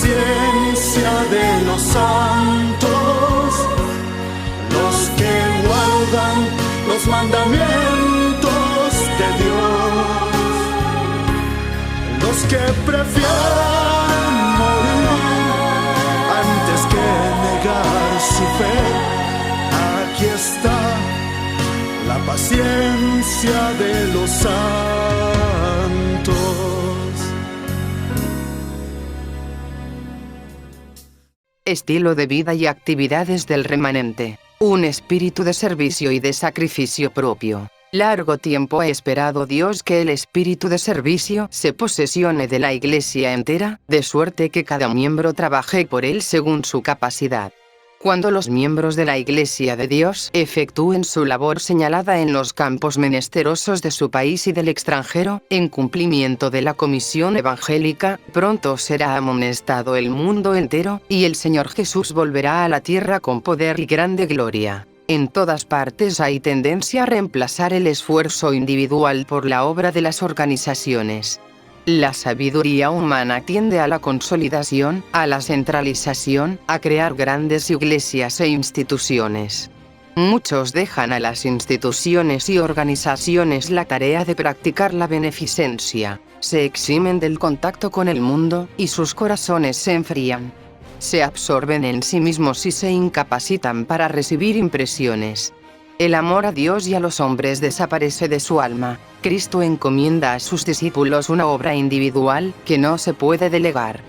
paciencia de los santos, los que guardan los mandamientos de Dios, los que prefieren morir antes que negar su fe. Aquí está la paciencia de los santos. Estilo de vida y actividades del remanente. Un espíritu de servicio y de sacrificio propio. Largo tiempo ha esperado Dios que el espíritu de servicio se posesione de la Iglesia entera, de suerte que cada miembro trabaje por él según su capacidad. Cuando los miembros de la Iglesia de Dios efectúen su labor señalada en los campos menesterosos de su país y del extranjero, en cumplimiento de la comisión evangélica, pronto será amonestado el mundo entero, y el Señor Jesús volverá a la tierra con poder y grande gloria. En todas partes hay tendencia a reemplazar el esfuerzo individual por la obra de las organizaciones. La sabiduría humana tiende a la consolidación, a la centralización, a crear grandes iglesias e instituciones. Muchos dejan a las instituciones y organizaciones la tarea de practicar la beneficencia, se eximen del contacto con el mundo, y sus corazones se enfrían. Se absorben en sí mismos y se incapacitan para recibir impresiones. El amor a Dios y a los hombres desaparece de su alma. Cristo encomienda a sus discípulos una obra individual que no se puede delegar.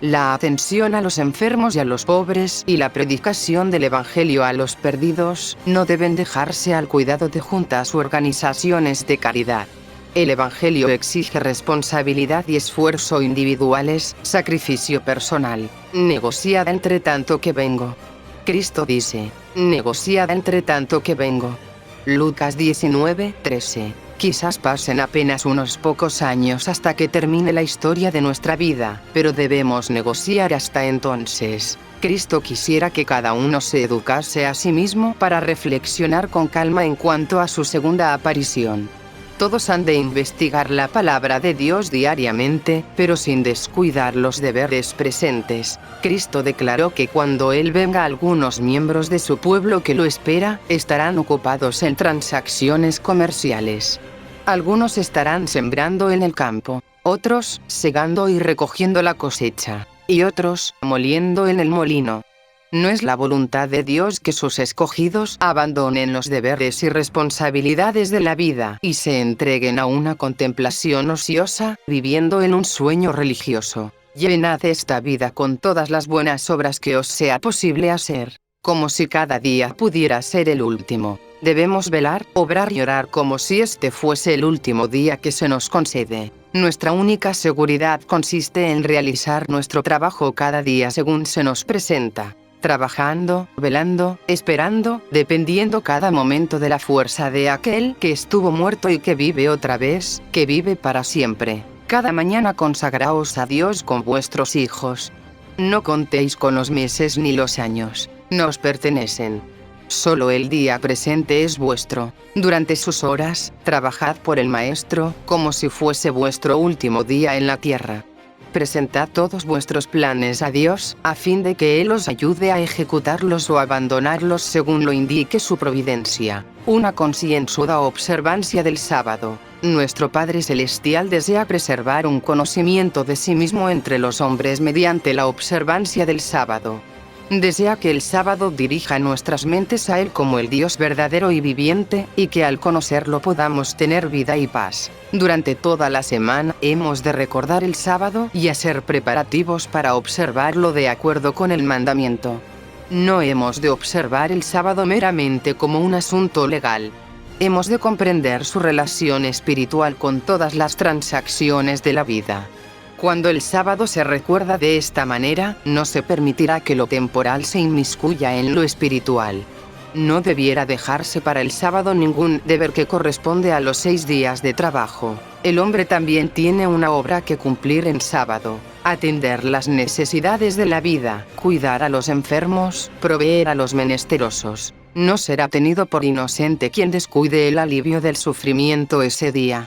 La atención a los enfermos y a los pobres y la predicación del Evangelio a los perdidos no deben dejarse al cuidado de juntas u organizaciones de caridad. El Evangelio exige responsabilidad y esfuerzo individuales, sacrificio personal. Negociad entre tanto que vengo. Cristo dice, negociad entre tanto que vengo. Lucas 19:13. Quizás pasen apenas unos pocos años hasta que termine la historia de nuestra vida, pero debemos negociar hasta entonces. Cristo quisiera que cada uno se educase a sí mismo para reflexionar con calma en cuanto a su segunda aparición. Todos han de investigar la palabra de Dios diariamente, pero sin descuidar los deberes presentes. Cristo declaró que cuando Él venga, algunos miembros de su pueblo que lo espera, estarán ocupados en transacciones comerciales. Algunos estarán sembrando en el campo, otros segando y recogiendo la cosecha, y otros moliendo en el molino. No es la voluntad de Dios que sus escogidos abandonen los deberes y responsabilidades de la vida y se entreguen a una contemplación ociosa, viviendo en un sueño religioso. Llenad esta vida con todas las buenas obras que os sea posible hacer, como si cada día pudiera ser el último. Debemos velar, obrar y orar como si este fuese el último día que se nos concede. Nuestra única seguridad consiste en realizar nuestro trabajo cada día según se nos presenta. Trabajando, velando, esperando, dependiendo cada momento de la fuerza de aquel que estuvo muerto y que vive otra vez, que vive para siempre. Cada mañana consagraos a Dios con vuestros hijos. No contéis con los meses ni los años, no os pertenecen. Solo el día presente es vuestro. Durante sus horas, trabajad por el Maestro, como si fuese vuestro último día en la tierra. Presentad todos vuestros planes a Dios, a fin de que Él os ayude a ejecutarlos o abandonarlos según lo indique su providencia. Una concienzuda observancia del sábado. Nuestro Padre Celestial desea preservar un conocimiento de sí mismo entre los hombres mediante la observancia del sábado. Desea que el sábado dirija nuestras mentes a Él como el Dios verdadero y viviente, y que al conocerlo podamos tener vida y paz. Durante toda la semana hemos de recordar el sábado y hacer preparativos para observarlo de acuerdo con el mandamiento. No hemos de observar el sábado meramente como un asunto legal. Hemos de comprender su relación espiritual con todas las transacciones de la vida. Cuando el sábado se recuerda de esta manera, no se permitirá que lo temporal se inmiscuya en lo espiritual. No debiera dejarse para el sábado ningún deber que corresponde a los 6 días de trabajo. El hombre también tiene una obra que cumplir en sábado: atender las necesidades de la vida, cuidar a los enfermos, proveer a los menesterosos. No será tenido por inocente quien descuide el alivio del sufrimiento ese día.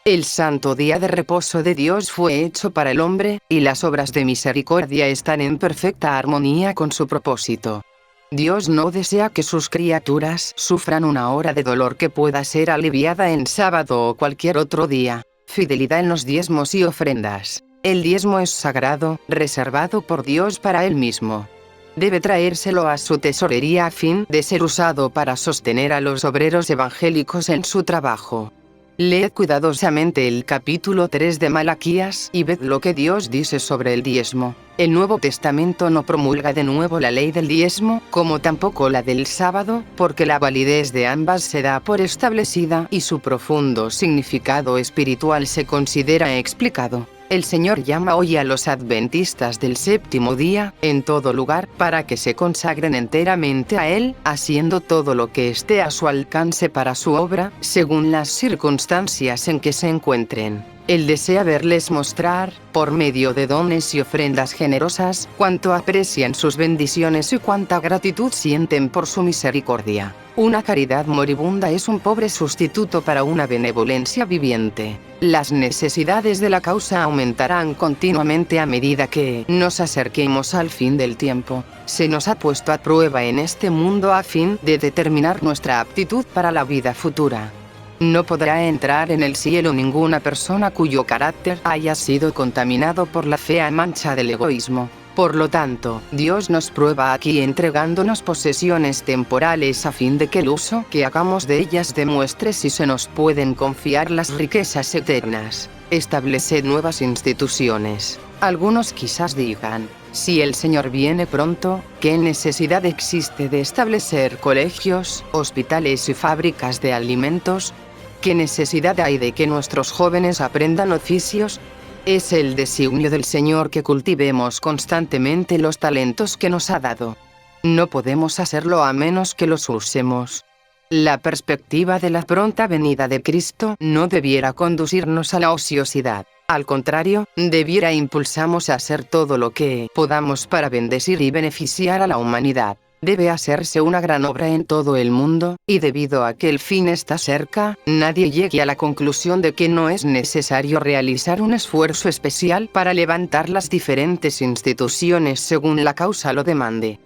El santo día de reposo de Dios fue hecho para el hombre, y las obras de misericordia están en perfecta armonía con su propósito. Dios no desea que sus criaturas sufran una hora de dolor que pueda ser aliviada en sábado o cualquier otro día. Fidelidad en los diezmos y ofrendas. El diezmo es sagrado, reservado por Dios para Él mismo. Debe traérselo a su tesorería a fin de ser usado para sostener a los obreros evangélicos en su trabajo. Leed cuidadosamente el capítulo 3 de Malaquías y ved lo que Dios dice sobre el diezmo. El Nuevo Testamento no promulga de nuevo la ley del diezmo, como tampoco la del sábado, porque la validez de ambas se da por establecida y su profundo significado espiritual se considera explicado. El Señor llama hoy a los adventistas del séptimo día, en todo lugar, para que se consagren enteramente a Él, haciendo todo lo que esté a su alcance para su obra, según las circunstancias en que se encuentren. Él desea verles mostrar, por medio de dones y ofrendas generosas, cuánto aprecian sus bendiciones y cuánta gratitud sienten por su misericordia. Una caridad moribunda es un pobre sustituto para una benevolencia viviente. Las necesidades de la causa aumentarán continuamente a medida que nos acerquemos al fin del tiempo. Se nos ha puesto a prueba en este mundo a fin de determinar nuestra aptitud para la vida futura. No podrá entrar en el cielo ninguna persona cuyo carácter haya sido contaminado por la fea mancha del egoísmo. Por lo tanto, Dios nos prueba aquí entregándonos posesiones temporales a fin de que el uso que hagamos de ellas demuestre si se nos pueden confiar las riquezas eternas. Estableced nuevas instituciones. Algunos quizás digan, si el Señor viene pronto, ¿qué necesidad existe de establecer colegios, hospitales y fábricas de alimentos? ¿Qué necesidad hay de que nuestros jóvenes aprendan oficios? Es el designio del Señor que cultivemos constantemente los talentos que nos ha dado. No podemos hacerlo a menos que los usemos. La perspectiva de la pronta venida de Cristo no debiera conducirnos a la ociosidad. Al contrario, debiera impulsarnos a hacer todo lo que podamos para bendecir y beneficiar a la humanidad. Debe hacerse una gran obra en todo el mundo, y debido a que el fin está cerca, nadie llegue a la conclusión de que no es necesario realizar un esfuerzo especial para levantar las diferentes instituciones según la causa lo demande.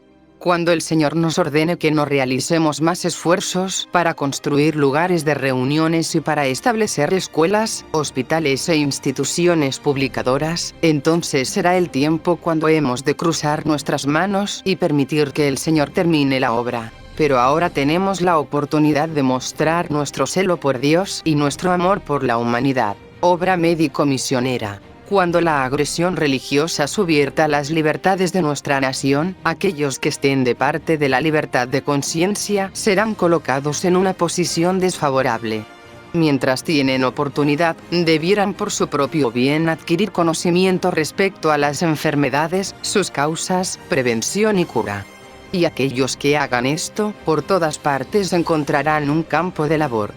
Cuando el Señor nos ordene que no realicemos más esfuerzos para construir lugares de reuniones y para establecer escuelas, hospitales e instituciones publicadoras, entonces será el tiempo cuando hemos de cruzar nuestras manos y permitir que el Señor termine la obra. Pero ahora tenemos la oportunidad de mostrar nuestro celo por Dios y nuestro amor por la humanidad. Obra médico-misionera. Cuando la agresión religiosa subvierta las libertades de nuestra nación, aquellos que estén de parte de la libertad de conciencia serán colocados en una posición desfavorable. Mientras tienen oportunidad, debieran por su propio bien adquirir conocimiento respecto a las enfermedades, sus causas, prevención y cura. Y aquellos que hagan esto, por todas partes encontrarán un campo de labor.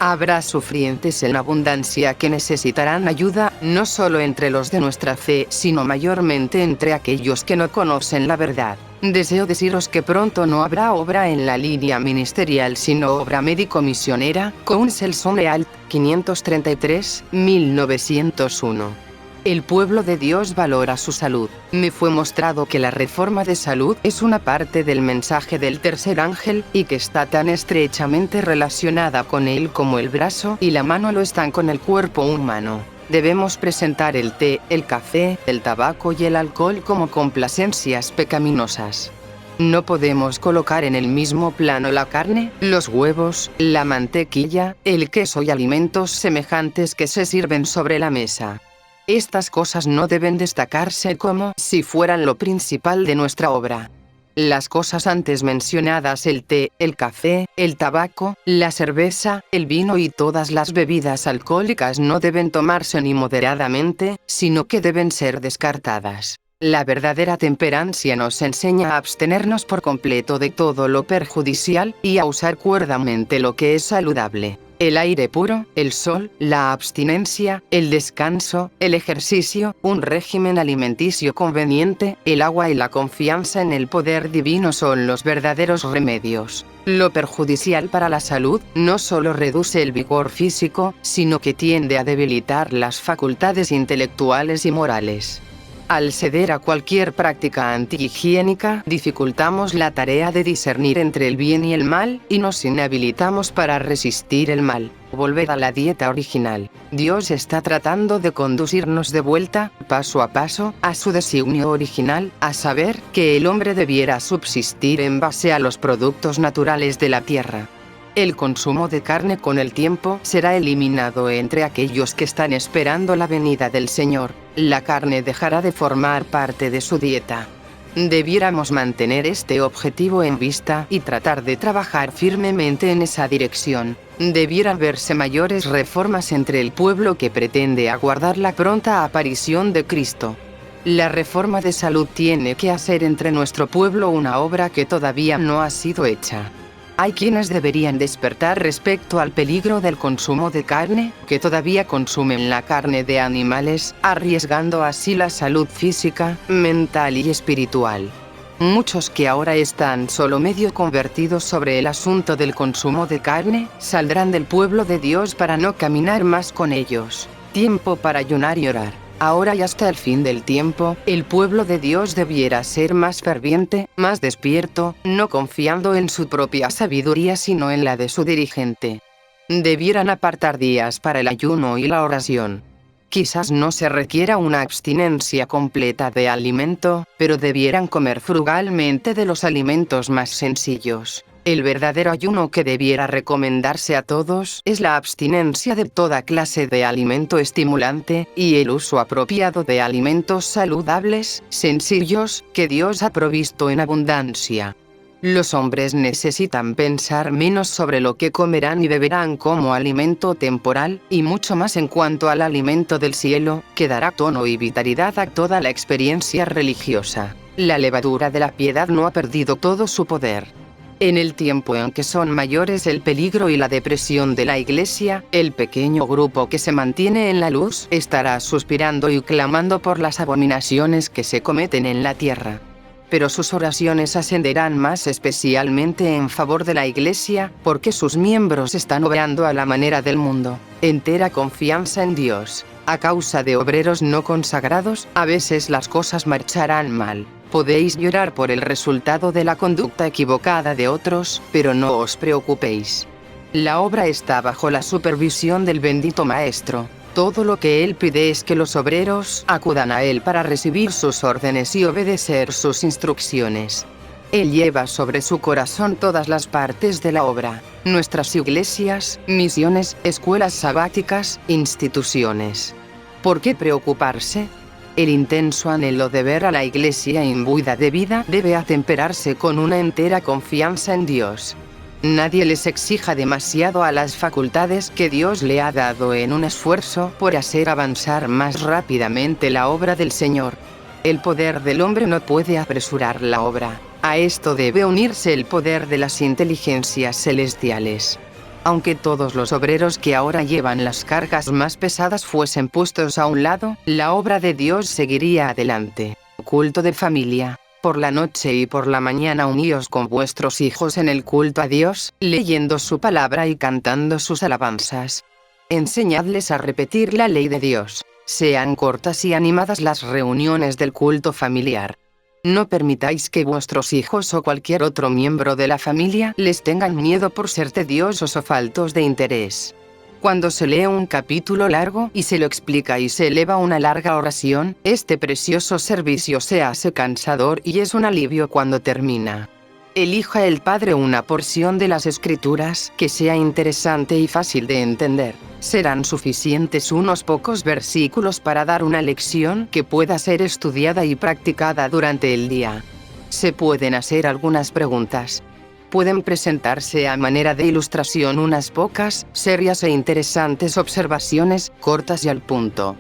Habrá sufrientes en abundancia que necesitarán ayuda, no solo entre los de nuestra fe, sino mayormente entre aquellos que no conocen la verdad. Deseo deciros que pronto no habrá obra en la línea ministerial sino obra médico-misionera, Counsel Lealt, 533-1901. El pueblo de Dios valora su salud. Me fue mostrado que la reforma de salud es una parte del mensaje del tercer ángel, y que está tan estrechamente relacionada con él como el brazo y la mano lo están con el cuerpo humano. Debemos presentar el té, el café, el tabaco y el alcohol como complacencias pecaminosas. No podemos colocar en el mismo plano la carne, los huevos, la mantequilla, el queso y alimentos semejantes que se sirven sobre la mesa. Estas cosas no deben destacarse como si fueran lo principal de nuestra obra. Las cosas antes mencionadas, el té, el café, el tabaco, la cerveza, el vino y todas las bebidas alcohólicas no deben tomarse ni moderadamente, sino que deben ser descartadas. La verdadera temperancia nos enseña a abstenernos por completo de todo lo perjudicial y a usar cuerdamente lo que es saludable. El aire puro, el sol, la abstinencia, el descanso, el ejercicio, un régimen alimenticio conveniente, el agua y la confianza en el poder divino son los verdaderos remedios. Lo perjudicial para la salud no solo reduce el vigor físico, sino que tiende a debilitar las facultades intelectuales y morales. Al ceder a cualquier práctica antihigiénica, dificultamos la tarea de discernir entre el bien y el mal, y nos inhabilitamos para resistir el mal. Volver a la dieta original. Dios está tratando de conducirnos de vuelta, paso a paso, a su designio original, a saber, que el hombre debiera subsistir en base a los productos naturales de la tierra. El consumo de carne con el tiempo será eliminado entre aquellos que están esperando la venida del Señor. La carne dejará de formar parte de su dieta. Debiéramos mantener este objetivo en vista y tratar de trabajar firmemente en esa dirección. Debieran verse mayores reformas entre el pueblo que pretende aguardar la pronta aparición de Cristo. La reforma de salud tiene que hacer entre nuestro pueblo una obra que todavía no ha sido hecha. Hay quienes deberían despertar respecto al peligro del consumo de carne, que todavía consumen la carne de animales, arriesgando así la salud física, mental y espiritual. Muchos que ahora están solo medio convertidos sobre el asunto del consumo de carne, saldrán del pueblo de Dios para no caminar más con ellos. Tiempo para ayunar y orar. Ahora y hasta el fin del tiempo, el pueblo de Dios debiera ser más ferviente, más despierto, no confiando en su propia sabiduría sino en la de su dirigente. Debieran apartar días para el ayuno y la oración. Quizás no se requiera una abstinencia completa de alimento, pero debieran comer frugalmente de los alimentos más sencillos. El verdadero ayuno que debiera recomendarse a todos es la abstinencia de toda clase de alimento estimulante, y el uso apropiado de alimentos saludables, sencillos, que Dios ha provisto en abundancia. Los hombres necesitan pensar menos sobre lo que comerán y beberán como alimento temporal, y mucho más en cuanto al alimento del cielo, que dará tono y vitalidad a toda la experiencia religiosa. La levadura de la piedad no ha perdido todo su poder. En el tiempo en que son mayores el peligro y la depresión de la Iglesia, el pequeño grupo que se mantiene en la luz estará suspirando y clamando por las abominaciones que se cometen en la tierra. Pero sus oraciones ascenderán más especialmente en favor de la Iglesia, porque sus miembros están obrando a la manera del mundo. Entera confianza en Dios. A causa de obreros no consagrados, a veces las cosas marcharán mal. Podéis llorar por el resultado de la conducta equivocada de otros, pero no os preocupéis. La obra está bajo la supervisión del bendito Maestro. Todo lo que Él pide es que los obreros acudan a Él para recibir sus órdenes y obedecer sus instrucciones. Él lleva sobre su corazón todas las partes de la obra, nuestras iglesias, misiones, escuelas sabáticas, instituciones. ¿Por qué preocuparse? El intenso anhelo de ver a la Iglesia imbuida de vida debe atemperarse con una entera confianza en Dios. Nadie les exija demasiado a las facultades que Dios le ha dado en un esfuerzo por hacer avanzar más rápidamente la obra del Señor. El poder del hombre no puede apresurar la obra. A esto debe unirse el poder de las inteligencias celestiales. Aunque todos los obreros que ahora llevan las cargas más pesadas fuesen puestos a un lado, la obra de Dios seguiría adelante. Culto de familia. Por la noche y por la mañana uníos con vuestros hijos en el culto a Dios, leyendo su palabra y cantando sus alabanzas. Enseñadles a repetir la ley de Dios. Sean cortas y animadas las reuniones del culto familiar. No permitáis que vuestros hijos o cualquier otro miembro de la familia les tengan miedo por ser tediosos o faltos de interés. Cuando se lee un capítulo largo y se lo explica y se eleva una larga oración, este precioso servicio se hace cansador y es un alivio cuando termina. Elija el Padre una porción de las Escrituras que sea interesante y fácil de entender. Serán suficientes unos pocos versículos para dar una lección que pueda ser estudiada y practicada durante el día. Se pueden hacer algunas preguntas. Pueden presentarse a manera de ilustración unas pocas, serias e interesantes observaciones, cortas y al punto.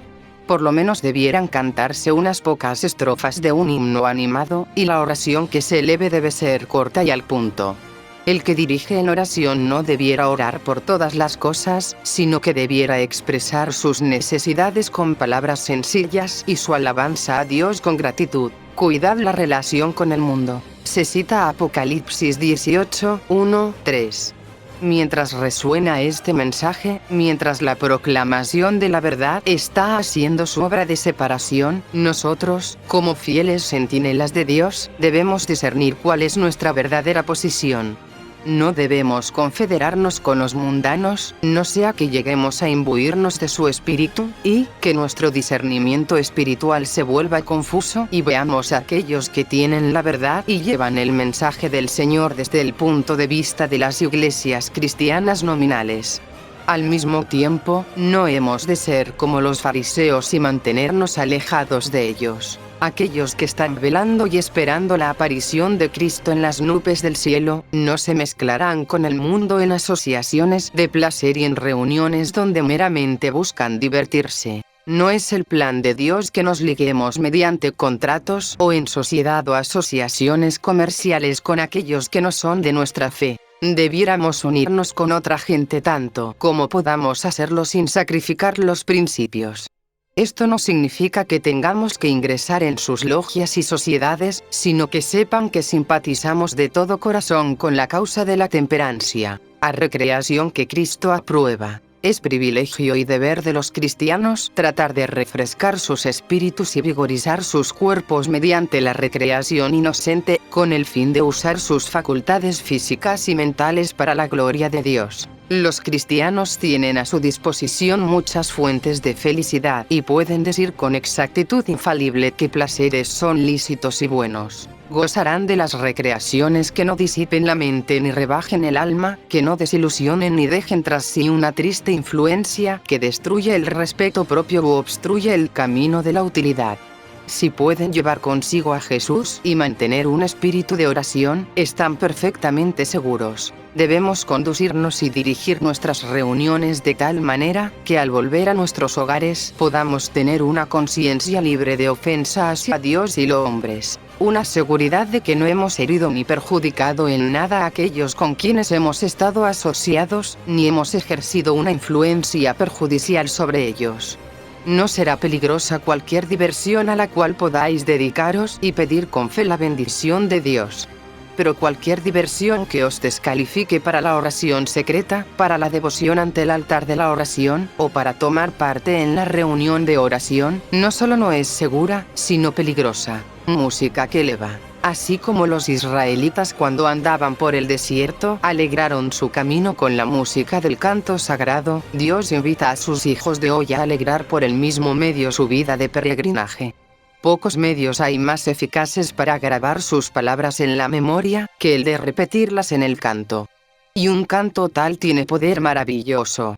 Por lo menos debieran cantarse unas pocas estrofas de un himno animado, y la oración que se eleve debe ser corta y al punto. El que dirige en oración no debiera orar por todas las cosas, sino que debiera expresar sus necesidades con palabras sencillas y su alabanza a Dios con gratitud. Cuidad la relación con el mundo. Se cita Apocalipsis 18, 1, 3. Mientras resuena este mensaje, mientras la proclamación de la verdad está haciendo su obra de separación, nosotros, como fieles centinelas de Dios, debemos discernir cuál es nuestra verdadera posición. No debemos confederarnos con los mundanos, no sea que lleguemos a imbuirnos de su espíritu, y que nuestro discernimiento espiritual se vuelva confuso y veamos a aquellos que tienen la verdad y llevan el mensaje del Señor desde el punto de vista de las iglesias cristianas nominales. Al mismo tiempo, no hemos de ser como los fariseos y mantenernos alejados de ellos. Aquellos que están velando y esperando la aparición de Cristo en las nubes del cielo, no se mezclarán con el mundo en asociaciones de placer y en reuniones donde meramente buscan divertirse. No es el plan de Dios que nos liguemos mediante contratos o en sociedad o asociaciones comerciales con aquellos que no son de nuestra fe. Debiéramos unirnos con otra gente tanto como podamos hacerlo sin sacrificar los principios. Esto no significa que tengamos que ingresar en sus logias y sociedades, sino que sepan que simpatizamos de todo corazón con la causa de la temperancia, a recreación que Cristo aprueba. Es privilegio y deber de los cristianos tratar de refrescar sus espíritus y vigorizar sus cuerpos mediante la recreación inocente, con el fin de usar sus facultades físicas y mentales para la gloria de Dios. Los cristianos tienen a su disposición muchas fuentes de felicidad y pueden decir con exactitud infalible que placeres son lícitos y buenos. Gozarán de las recreaciones que no disipen la mente ni rebajen el alma, que no desilusionen ni dejen tras sí una triste influencia que destruye el respeto propio u obstruye el camino de la utilidad. Si pueden llevar consigo a Jesús y mantener un espíritu de oración, están perfectamente seguros. Debemos conducirnos y dirigir nuestras reuniones de tal manera que al volver a nuestros hogares podamos tener una conciencia libre de ofensa hacia Dios y los hombres. Una seguridad de que no hemos herido ni perjudicado en nada a aquellos con quienes hemos estado asociados, ni hemos ejercido una influencia perjudicial sobre ellos. No será peligrosa cualquier diversión a la cual podáis dedicaros y pedir con fe la bendición de Dios. Pero cualquier diversión que os descalifique para la oración secreta, para la devoción ante el altar de la oración, o para tomar parte en la reunión de oración, no solo no es segura, sino peligrosa. Música que eleva. Así como los israelitas cuando andaban por el desierto alegraron su camino con la música del canto sagrado, Dios invita a sus hijos de hoy a alegrar por el mismo medio su vida de peregrinaje. Pocos medios hay más eficaces para grabar sus palabras en la memoria que el de repetirlas en el canto. Y un canto tal tiene poder maravilloso.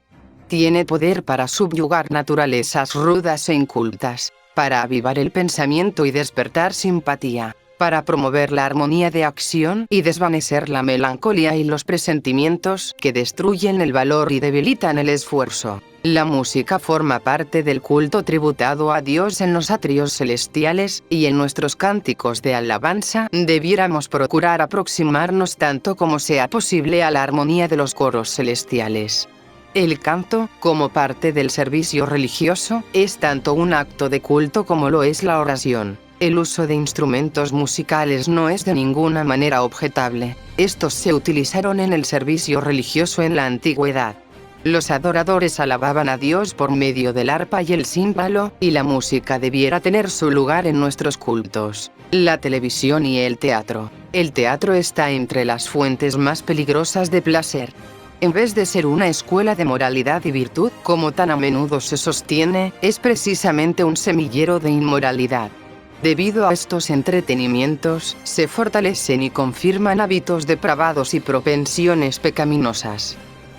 Tiene poder para subyugar naturalezas rudas e incultas, para avivar el pensamiento y despertar simpatía, para promover la armonía de acción y desvanecer la melancolía y los presentimientos que destruyen el valor y debilitan el esfuerzo. La música forma parte del culto tributado a Dios en los atrios celestiales, y en nuestros cánticos de alabanza debiéramos procurar aproximarnos tanto como sea posible a la armonía de los coros celestiales. El canto, como parte del servicio religioso, es tanto un acto de culto como lo es la oración. El uso de instrumentos musicales no es de ninguna manera objetable. Estos se utilizaron en el servicio religioso en la antigüedad. Los adoradores alababan a Dios por medio del arpa y el címbalo, y la música debiera tener su lugar en nuestros cultos. La televisión y el teatro. El teatro está entre las fuentes más peligrosas de placer. En vez de ser una escuela de moralidad y virtud, como tan a menudo se sostiene, es precisamente un semillero de inmoralidad. Debido a estos entretenimientos, se fortalecen y confirman hábitos depravados y propensiones pecaminosas.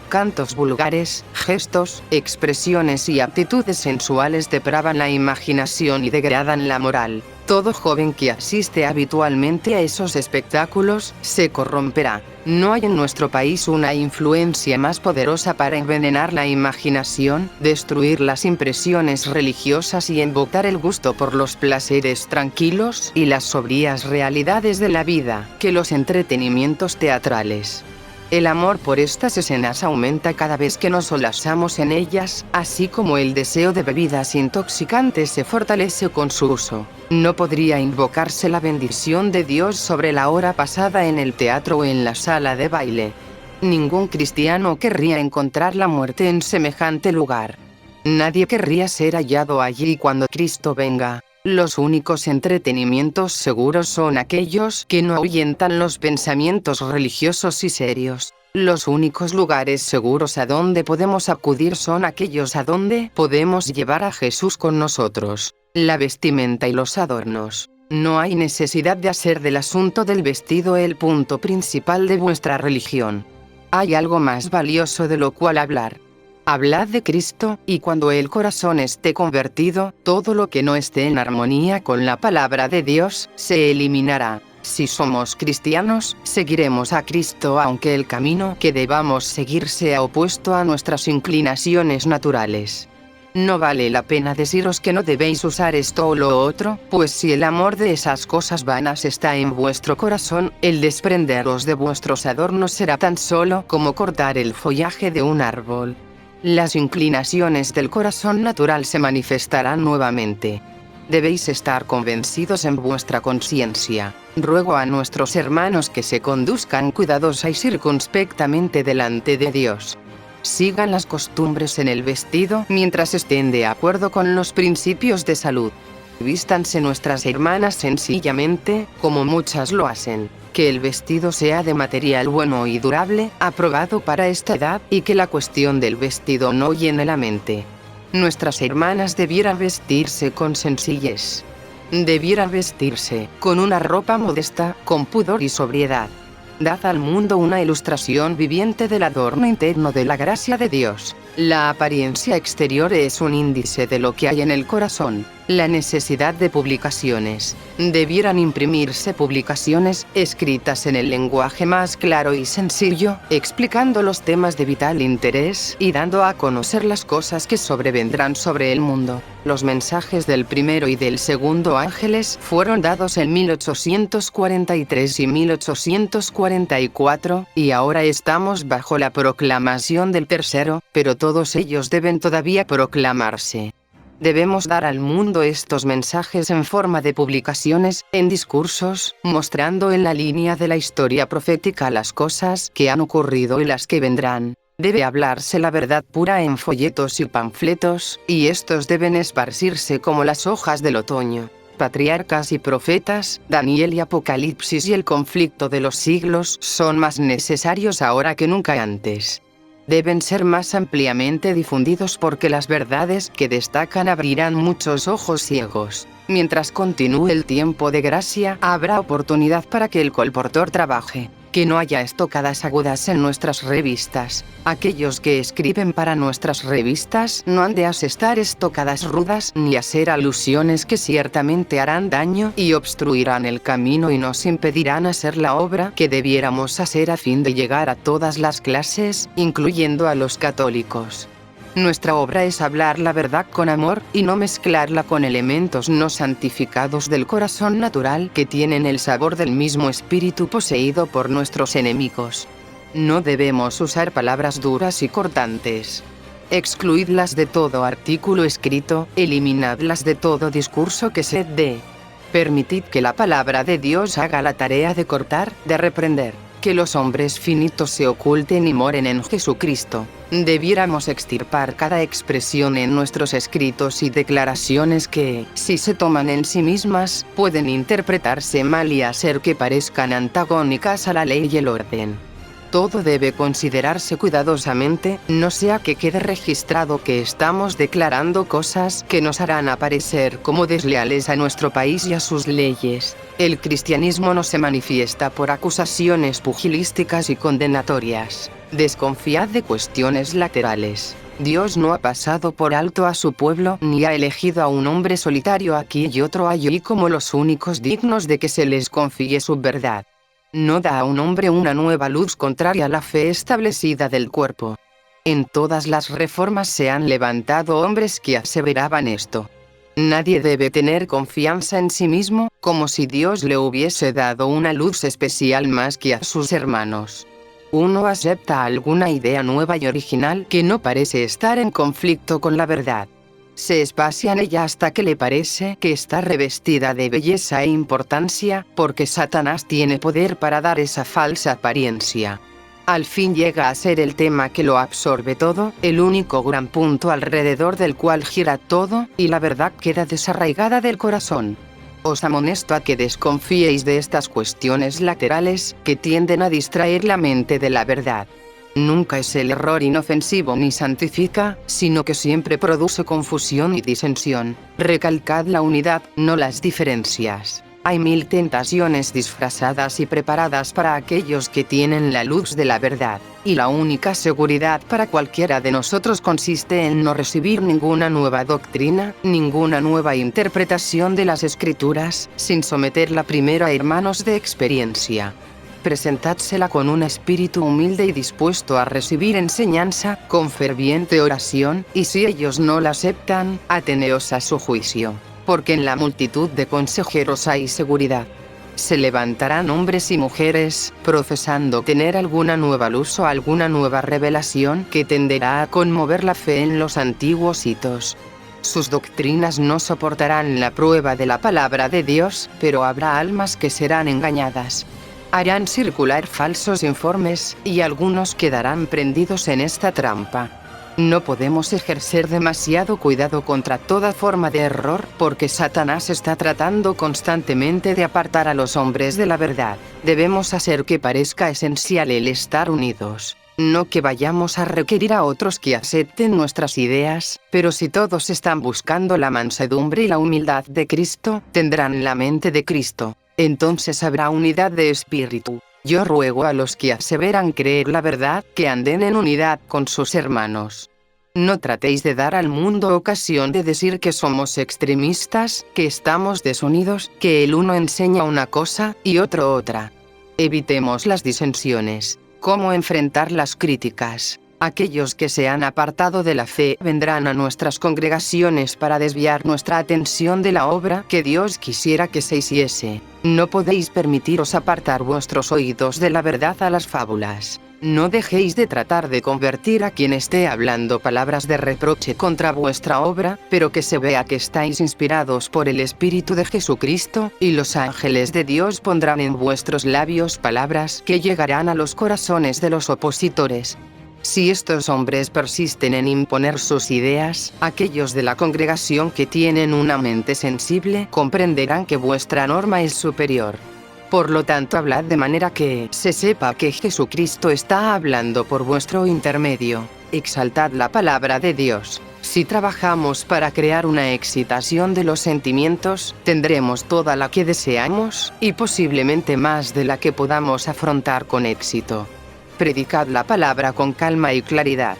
Cantos vulgares, gestos, expresiones y actitudes sensuales depravan la imaginación y degradan la moral. Todo joven que asiste habitualmente a esos espectáculos se corromperá. No hay en nuestro país una influencia más poderosa para envenenar la imaginación, destruir las impresiones religiosas y embaucar el gusto por los placeres tranquilos y las sobrias realidades de la vida, que los entretenimientos teatrales. El amor por estas escenas aumenta cada vez que nos solazamos en ellas, así como el deseo de bebidas intoxicantes se fortalece con su uso. No podría invocarse la bendición de Dios sobre la hora pasada en el teatro o en la sala de baile. Ningún cristiano querría encontrar la muerte en semejante lugar. Nadie querría ser hallado allí cuando Cristo venga. Los únicos entretenimientos seguros son aquellos que no ahuyentan los pensamientos religiosos y serios. Los únicos lugares seguros a donde podemos acudir son aquellos a donde podemos llevar a Jesús con nosotros. La vestimenta y los adornos. No hay necesidad de hacer del asunto del vestido el punto principal de vuestra religión. Hay algo más valioso de lo cual hablar. Hablad de Cristo, y cuando el corazón esté convertido, todo lo que no esté en armonía con la palabra de Dios, se eliminará. Si somos cristianos, seguiremos a Cristo aunque el camino que debamos seguir sea opuesto a nuestras inclinaciones naturales. No vale la pena deciros que no debéis usar esto o lo otro, pues si el amor de esas cosas vanas está en vuestro corazón, el desprenderos de vuestros adornos será tan solo como cortar el follaje de un árbol. Las inclinaciones del corazón natural se manifestarán nuevamente. Debéis estar convencidos en vuestra conciencia. Ruego a nuestros hermanos que se conduzcan cuidadosa y circunspectamente delante de Dios. Sigan las costumbres en el vestido mientras estén de acuerdo con los principios de salud. Vístanse nuestras hermanas sencillamente, como muchas lo hacen. Que el vestido sea de material bueno y durable, aprobado para esta edad, y que la cuestión del vestido no llene la mente. Nuestras hermanas debieran vestirse con sencillez. Debieran vestirse con una ropa modesta, con pudor y sobriedad. Dad al mundo una ilustración viviente del adorno interno de la gracia de Dios. La apariencia exterior es un índice de lo que hay en el corazón. La necesidad de publicaciones. Debieran imprimirse publicaciones escritas en el lenguaje más claro y sencillo, explicando los temas de vital interés y dando a conocer las cosas que sobrevendrán sobre el mundo. Los mensajes del primero y del segundo ángeles fueron dados en 1843 y 1844, y ahora estamos bajo la proclamación del tercero, pero todos ellos deben todavía proclamarse. Debemos dar al mundo estos mensajes en forma de publicaciones, en discursos, mostrando en la línea de la historia profética las cosas que han ocurrido y las que vendrán. Debe hablarse la verdad pura en folletos y panfletos, y estos deben esparcirse como las hojas del otoño. Patriarcas y profetas, Daniel y Apocalipsis y el conflicto de los siglos son más necesarios ahora que nunca antes. Deben ser más ampliamente difundidos porque las verdades que destacan abrirán muchos ojos ciegos. Mientras continúe el tiempo de gracia, habrá oportunidad para que el colportor trabaje. Que no haya estocadas agudas en nuestras revistas. Aquellos que escriben para nuestras revistas no han de asestar estocadas rudas ni hacer alusiones que ciertamente harán daño y obstruirán el camino y nos impedirán hacer la obra que debiéramos hacer a fin de llegar a todas las clases, incluyendo a los católicos. Nuestra obra es hablar la verdad con amor, y no mezclarla con elementos no santificados del corazón natural que tienen el sabor del mismo espíritu poseído por nuestros enemigos. No debemos usar palabras duras y cortantes. Excluidlas de todo artículo escrito, eliminadlas de todo discurso que se dé. Permitid que la palabra de Dios haga la tarea de cortar, de reprender. Que los hombres finitos se oculten y moren en Jesucristo. Debiéramos extirpar cada expresión en nuestros escritos y declaraciones que, si se toman en sí mismas, pueden interpretarse mal y hacer que parezcan antagónicas a la ley y el orden. Todo debe considerarse cuidadosamente, no sea que quede registrado que estamos declarando cosas que nos harán aparecer como desleales a nuestro país y a sus leyes. El cristianismo no se manifiesta por acusaciones pugilísticas y condenatorias. Desconfiad de cuestiones laterales. Dios no ha pasado por alto a su pueblo ni ha elegido a un hombre solitario aquí y otro allí como los únicos dignos de que se les confíe su verdad. No da a un hombre una nueva luz contraria a la fe establecida del cuerpo. En todas las reformas se han levantado hombres que aseveraban esto. Nadie debe tener confianza en sí mismo, como si Dios le hubiese dado una luz especial más que a sus hermanos. Uno acepta alguna idea nueva y original que no parece estar en conflicto con la verdad. Se espacia en ella hasta que le parece que está revestida de belleza e importancia, porque Satanás tiene poder para dar esa falsa apariencia. Al fin llega a ser el tema que lo absorbe todo, el único gran punto alrededor del cual gira todo, y la verdad queda desarraigada del corazón. Os amonesto a que desconfiéis de estas cuestiones laterales, que tienden a distraer la mente de la verdad. Nunca es el error inofensivo ni santifica, sino que siempre produce confusión y disensión. Recalcad la unidad, no las diferencias. Hay 1000 tentaciones disfrazadas y preparadas para aquellos que tienen la luz de la verdad, y la única seguridad para cualquiera de nosotros consiste en no recibir ninguna nueva doctrina, ninguna nueva interpretación de las Escrituras, sin someterla primero a hermanos de experiencia. Presentádsela con un espíritu humilde y dispuesto a recibir enseñanza, con ferviente oración, y si ellos no la aceptan, ateneos a su juicio, porque en la multitud de consejeros hay seguridad. Se levantarán hombres y mujeres, profesando tener alguna nueva luz o alguna nueva revelación que tenderá a conmover la fe en los antiguos hitos. Sus doctrinas no soportarán la prueba de la palabra de Dios, pero habrá almas que serán engañadas. Harán circular falsos informes, y algunos quedarán prendidos en esta trampa. No podemos ejercer demasiado cuidado contra toda forma de error, porque Satanás está tratando constantemente de apartar a los hombres de la verdad. Debemos hacer que parezca esencial el estar unidos. No que vayamos a requerir a otros que acepten nuestras ideas, pero si todos están buscando la mansedumbre y la humildad de Cristo, tendrán la mente de Cristo. Entonces habrá unidad de espíritu. Yo ruego a los que aseveran creer la verdad, que anden en unidad con sus hermanos. No tratéis de dar al mundo ocasión de decir que somos extremistas, que estamos desunidos, que el uno enseña una cosa, y otro otra. Evitemos las disensiones. ¿Cómo enfrentar las críticas? Aquellos que se han apartado de la fe vendrán a nuestras congregaciones para desviar nuestra atención de la obra que Dios quisiera que se hiciese. No podéis permitiros apartar vuestros oídos de la verdad a las fábulas. No dejéis de tratar de convertir a quien esté hablando palabras de reproche contra vuestra obra, pero que se vea que estáis inspirados por el Espíritu de Jesucristo, y los ángeles de Dios pondrán en vuestros labios palabras que llegarán a los corazones de los opositores. Si estos hombres persisten en imponer sus ideas, aquellos de la congregación que tienen una mente sensible comprenderán que vuestra norma es superior. Por lo tanto, hablad de manera que se sepa que Jesucristo está hablando por vuestro intermedio. Exaltad la palabra de Dios. Si trabajamos para crear una excitación de los sentimientos, tendremos toda la que deseamos, y posiblemente más de la que podamos afrontar con éxito. Predicad la palabra con calma y claridad.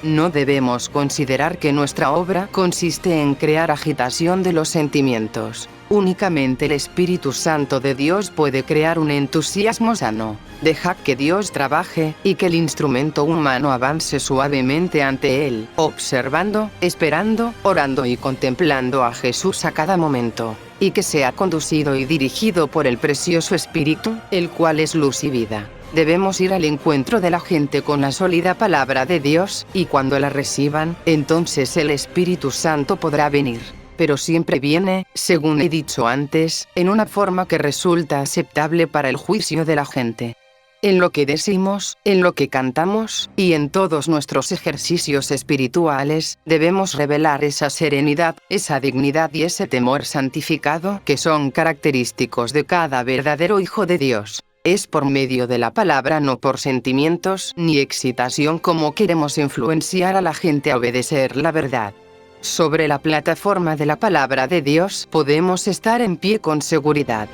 No debemos considerar que nuestra obra consiste en crear agitación de los sentimientos. Únicamente el Espíritu Santo de Dios puede crear un entusiasmo sano. Dejad que Dios trabaje, y que el instrumento humano avance suavemente ante Él, observando, esperando, orando y contemplando a Jesús a cada momento, y que sea conducido y dirigido por el precioso Espíritu, el cual es luz y vida. Debemos ir al encuentro de la gente con la sólida palabra de Dios, y cuando la reciban, entonces el Espíritu Santo podrá venir. Pero siempre viene, según he dicho antes, en una forma que resulta aceptable para el juicio de la gente. En lo que decimos, en lo que cantamos, y en todos nuestros ejercicios espirituales, debemos revelar esa serenidad, esa dignidad y ese temor santificado que son característicos de cada verdadero hijo de Dios. Es por medio de la palabra, no por sentimientos ni excitación, como queremos influenciar a la gente a obedecer la verdad. Sobre la plataforma de la palabra de Dios podemos estar en pie con seguridad.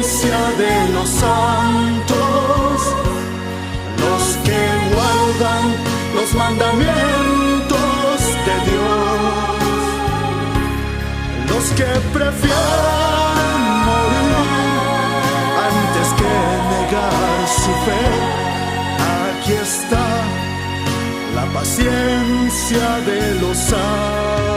paciencia de los santos, los que guardan los mandamientos de Dios, los que prefieren morir antes que negar su fe. Aquí está la paciencia de los santos.